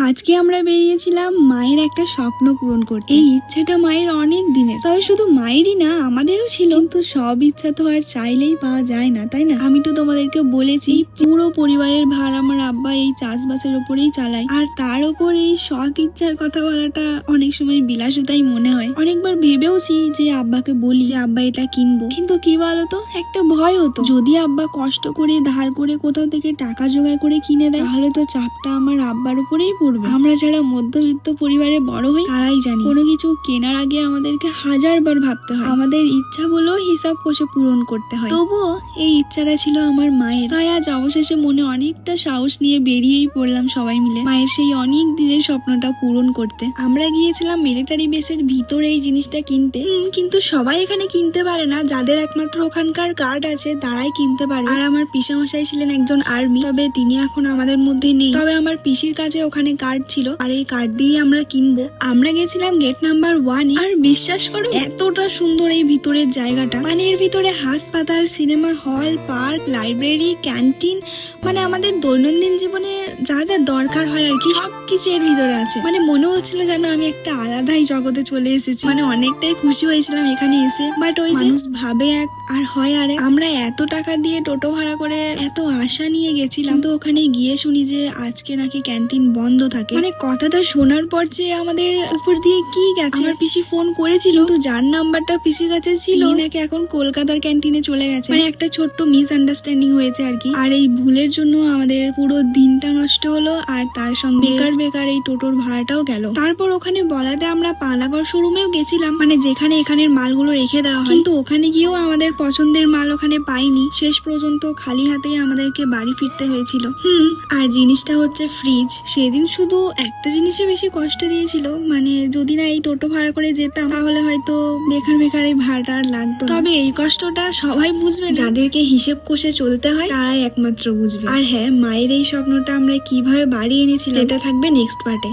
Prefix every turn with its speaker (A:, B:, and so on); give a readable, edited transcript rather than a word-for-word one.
A: আজকে আমরা বেরিয়েছিলাম মায়ের একটা স্বপ্ন পূরণ করতে। এই ইচ্ছাটা মায়ের অনেক দিনের, তবে শুধু মায়েরই না আমাদেরও ছিল, কিন্তু সব ইচ্ছা তো আর চাইলেই পাওয়া যায় না, তাই না? আমি তো তোমাদেরকে বলেছি পুরো পরিবারের ভার আমার আব্বা এই চাষবাসের উপরেই চালায়, আর তার উপর এই শখ ইচ্ছার কথা বলাটা অনেক সময় বিলাসিতাই মনে হয়। অনেকবার ভেবেওছি যে আব্বাকে বলি যে আব্বা এটা কিনবো, কিন্তু কি বলতো, একটা ভয় হতো যদি আব্বা কষ্ট করে ধার করে কোথাও থেকে টাকা জোগাড় করে কিনে দেয়, তাহলে তো চাপটা আমার আব্বার উপরেই পড়বে। আমরা যারা মধ্যবিত্ত পরিবারে বড় হই তারাই জানি কোনো কিছু কেনার আগে আমাদেরকে হাজারবার ভাবতে হয়, আমাদের ইচ্ছাগুলো হিসাব কষে পূরণ করতে হয়। তবুও এই ইচ্ছাটা ছিল আমার মায়ের, তাই আজ অবশেষে মনে অনেকটা সাহস নিয়ে বেরিয়েই পড়লাম সবাই মিলে মায়ের সেই অনেক দিনের স্বপ্নটা পূরণ করতে। আমরা গিয়েছিলাম মিলিটারি বেসের ভিতরে এই জিনিসটা কিনতে, কিন্তু সবাই এখানে কিনতে পারে না, যাদের একমাত্র ওখানকার কার্ড আছে তারাই কিনতে পারে। আর আমার পিসামশাই ছিলেন একজন আর্মি, তবে তিনি এখন আমাদের মধ্যে নেই। তবে আমার পিসির কাছে ওখানে কার্ড ছিল, আর এই কার্ড দিয়ে আমরা কিনবো। আমরা গেছিলাম গেট নাম্বার 1, আর বিশ্বাস করো এতটা সুন্দর এই ভিতরের জায়গাটা, মানে এর ভিতরে হাসপাতাল, cinema hall, park, library, canteen, মানে আমাদের দৈনন্দিন জীবনে যা যা দরকার হয় আর কি সবকিছু এর ভিতরে আছে। মানে মনে হচ্ছিল যেন আমি একটা আলাদাই জগতে চলে এসেছি, মানে অনেকটাই খুশি হয়েছিলাম এখানে এসে। বাট ওই যে মানুষ ভাবে এক আর হয় আরে, আমরা এত টাকা দিয়ে টোটো ভাড়া করে এত আশা নিয়ে গেছিলাম, তো ওখানে গিয়ে শুনি যে আজকে নাকি ক্যান্টিন বন্ধ থাকে। মানে কথাটা শোনার পর যে আমাদের উপর দিয়ে কি গেছে, আমার পিসি ফোন করেছিল, কিন্তু যার নাম্বারটা পিসির কাছে ছিল নাকি এখন কলকাতার ক্যান্টিনে চলে গেছে। মানে একটা ছোট্ট মিসআন্ডারস্ট্যান্ডিং হয়েছে আর কি, আর এই ভুলের জন্য আমাদের পুরো দিনটা নষ্ট হলো, আর তার সঙ্গে বেকার এই টোটোর ভাড়াটাও গেল। তারপর ওখানে বলাতে আমরা পানাগড় শোরুমেও গেছিলাম, মানে যেখানে এখানের মালগুলো রেখে দেওয়া হয়, কিন্তু ওখানে গিয়েও আমাদের পছন্দের মাল ওখানে পাইনি। শেষ পর্যন্ত খালি হাতেই আমাদেরকে বাড়ি ফিরতে হয়েছিল। আর জিনিসটা হচ্ছে ফ্রিজ। সেদিন শুধু একটা জিনিসই বেশি কষ্ট দিয়েছিল, মানে যদি না এই টোটো ভাড়া করে যেতাম তাহলে হয়তো বেকার এই ভাড়াটা আর লাগতো। তবে এই কষ্টটা সবাই বুঝবে, যাদেরকে হিসেব কষে চলতে হয় তারাই একমাত্র বুঝবে। আর হ্যাঁ, মায়ের এই স্বপ্নটা আমরা কিভাবে বাড়ি এনেছিলাম এটা থাকবে নেক্সট পার্টে।